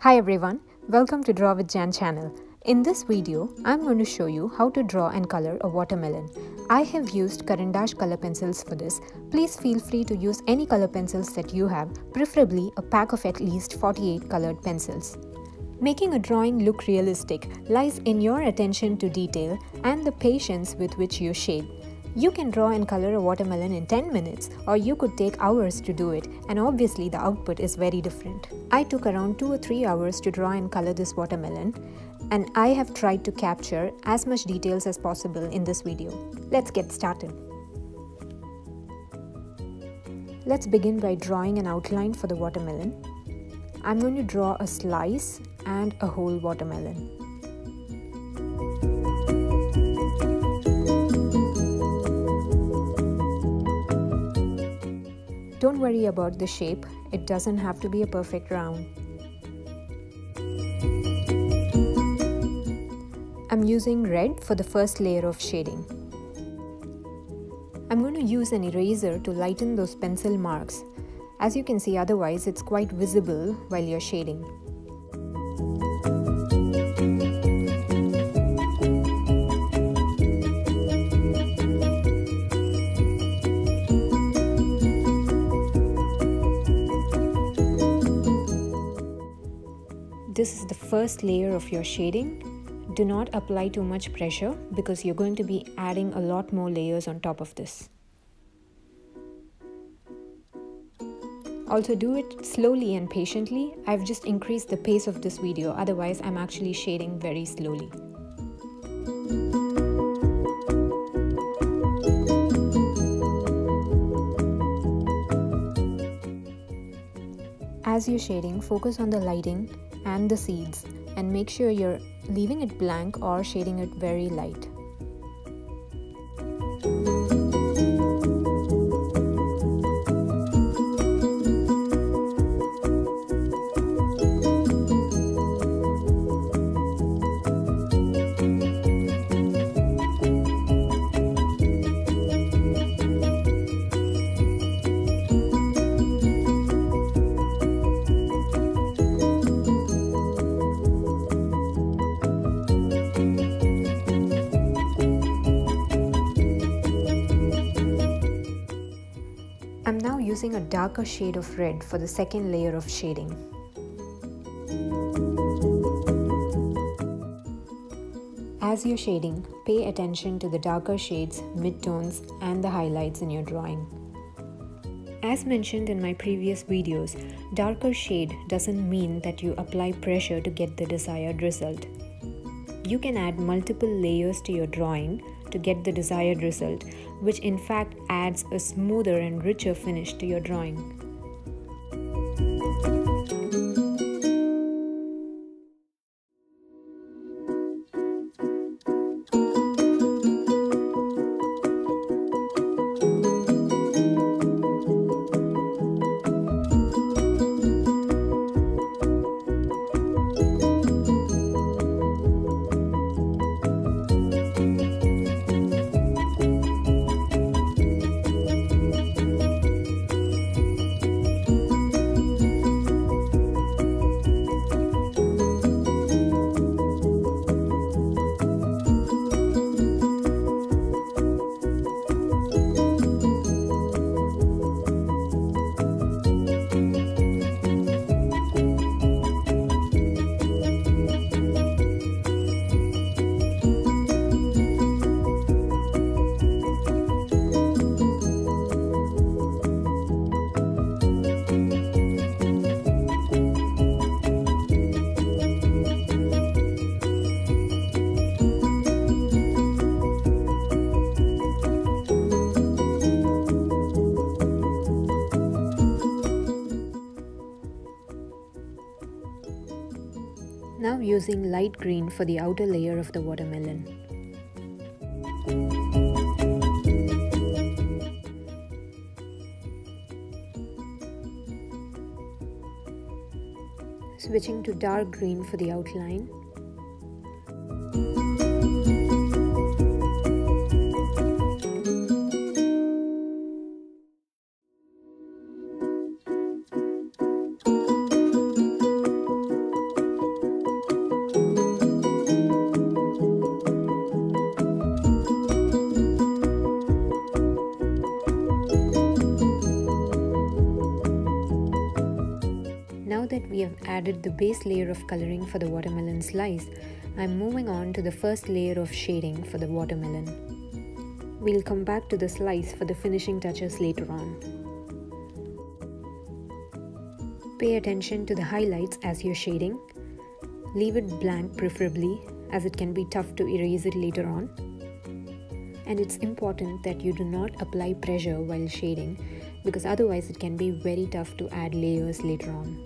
Hi everyone, welcome to Draw with Jan channel. In this video, I'm going to show you how to draw and color a watermelon. I have used Carandache color pencils for this. Please feel free to use any color pencils that you have, preferably a pack of at least 48 colored pencils. Making a drawing look realistic lies in your attention to detail and the patience with which you shade. You can draw and color a watermelon in 10 minutes, or you could take hours to do it, and obviously the output is very different. I took around 2 or 3 hours to draw and color this watermelon, and I have tried to capture as much details as possible in this video. Let's get started. Let's begin by drawing an outline for the watermelon. I'm going to draw a slice and a whole watermelon. Don't worry about the shape, it doesn't have to be a perfect round. I'm using red for the first layer of shading. I'm going to use an eraser to lighten those pencil marks. As you can see, otherwise it's quite visible while you're shading. This is the first layer of your shading. Do not apply too much pressure because you're going to be adding a lot more layers on top of this. Also do it slowly and patiently. I've just increased the pace of this video, otherwise I'm actually shading very slowly. As you're shading, focus on the lighting and the seeds and make sure you're leaving it blank or shading it very light. I'm now using a darker shade of red for the second layer of shading. As you're shading, pay attention to the darker shades, midtones, and the highlights in your drawing. As mentioned in my previous videos, darker shade doesn't mean that you apply pressure to get the desired result. You can add multiple layers to your drawing to get the desired result, which in fact adds a smoother and richer finish to your drawing. Now using light green for the outer layer of the watermelon. Switching to dark green for the outline. added the base layer of coloring for the watermelon slice, I'm moving on to the first layer of shading for the watermelon. We'll come back to the slice for the finishing touches later on. Pay attention to the highlights as you're shading. Leave it blank preferably, as it can be tough to erase it later on. And it's important that you do not apply pressure while shading, because otherwise it can be very tough to add layers later on.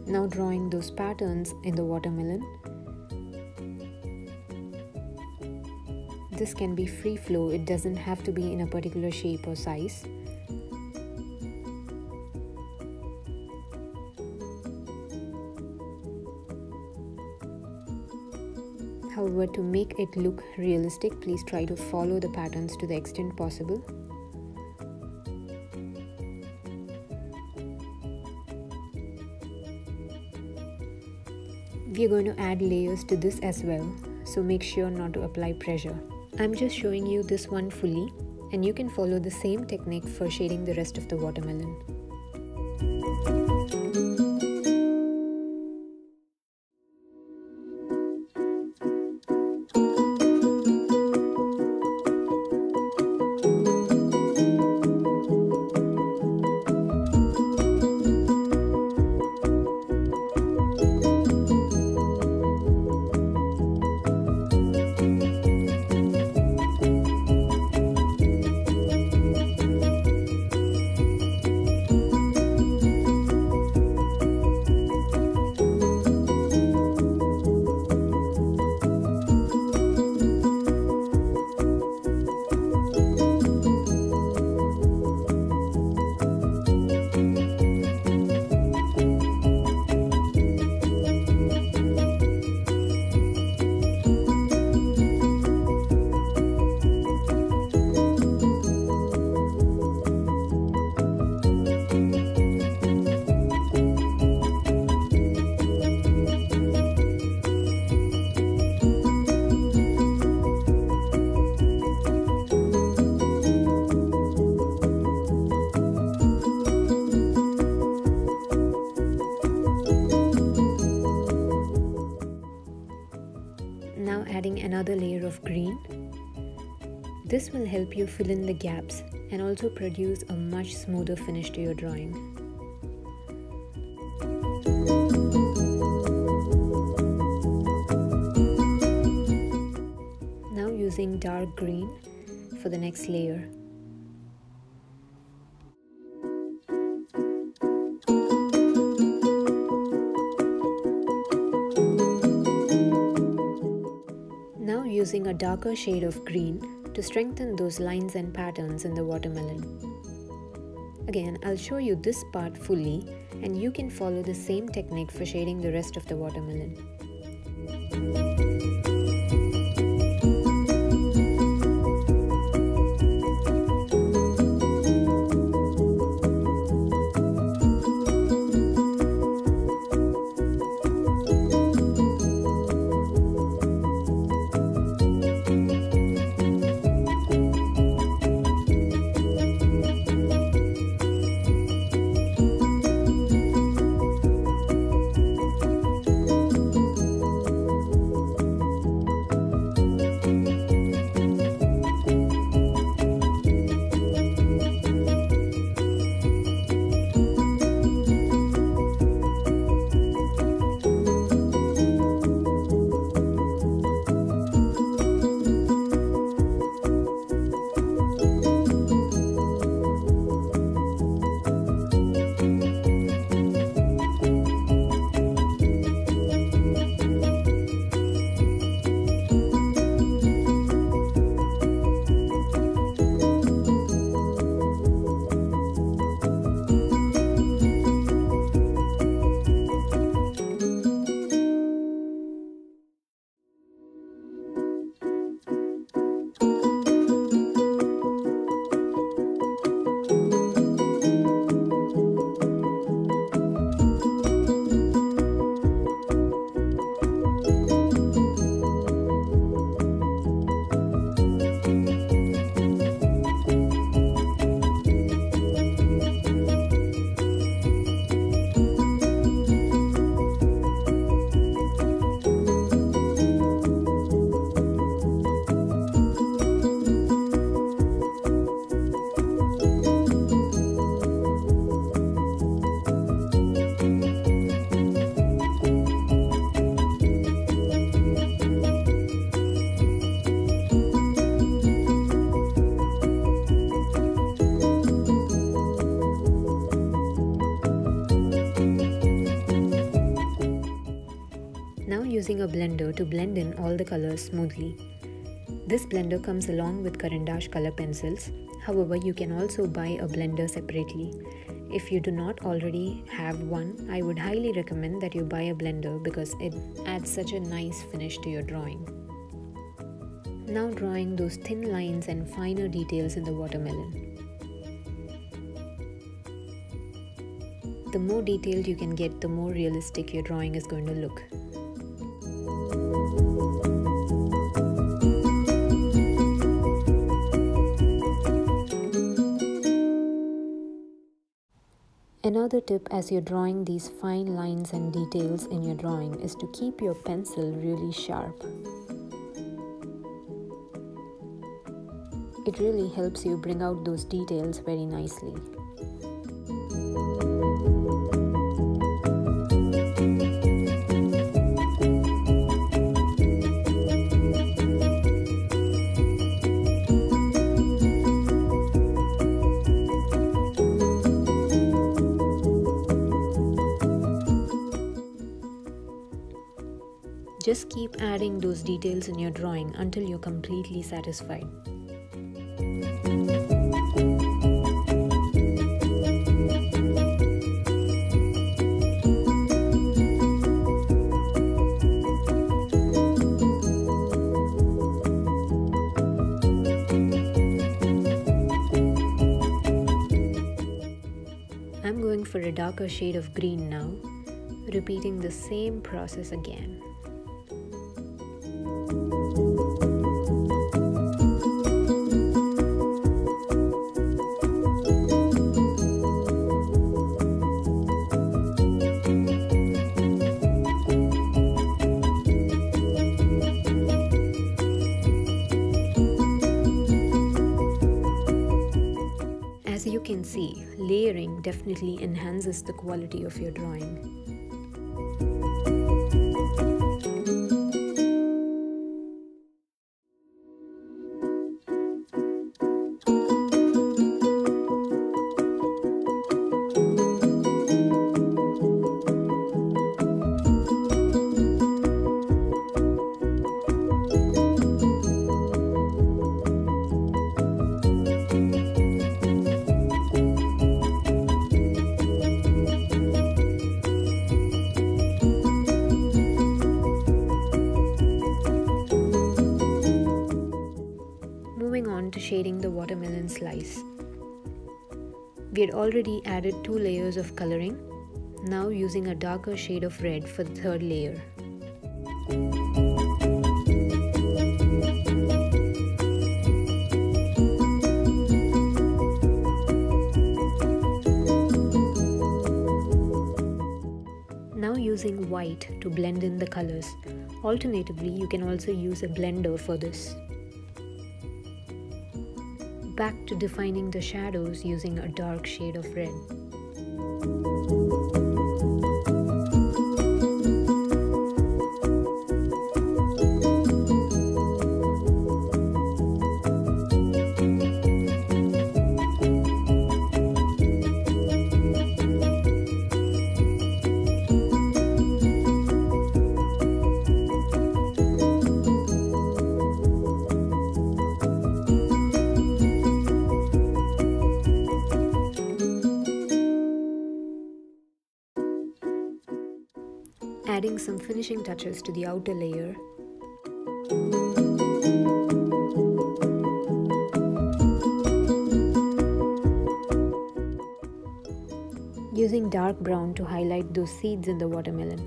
Now drawing those patterns in the watermelon. This can be free flow, it doesn't have to be in a particular shape or size. However, to make it look realistic, please try to follow the patterns to the extent possible. We are going to add layers to this as well, so make sure not to apply pressure. I'm just showing you this one fully, and you can follow the same technique for shading the rest of the watermelon. Now adding another layer of green. This will help you fill in the gaps and also produce a much smoother finish to your drawing. Now using dark green for the next layer. Now using a darker shade of green to strengthen those lines and patterns in the watermelon. Again, I'll show you this part fully, and you can follow the same technique for shading the rest of the watermelon. using a blender to blend in all the colors smoothly. This blender comes along with Carandache color pencils. However, you can also buy a blender separately. If you do not already have one, I would highly recommend that you buy a blender because it adds such a nice finish to your drawing. Now drawing those thin lines and finer details in the watermelon. The more detailed you can get, the more realistic your drawing is going to look. Another tip as you're drawing these fine lines and details in your drawing is to keep your pencil really sharp. It really helps you bring out those details very nicely. Just keep adding those details in your drawing until you're completely satisfied. I'm going for a darker shade of green now, repeating the same process again. As you can see, layering definitely enhances the quality of your drawing. Moving on to shading the watermelon slice. We had already added 2 layers of coloring, now using a darker shade of red for the 3rd layer. Now using white to blend in the colors. Alternatively, you can also use a blender for this. Back to defining the shadows using a dark shade of red. Adding some finishing touches to the outer layer. Using dark brown to highlight those seeds in the watermelon.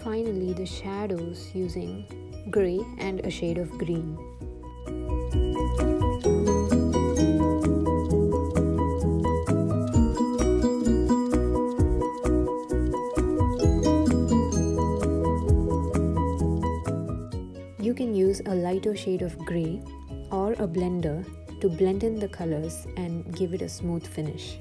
Finally, the shadows using grey and a shade of green. You can use a lighter shade of grey or a blender to blend in the colors and give it a smooth finish.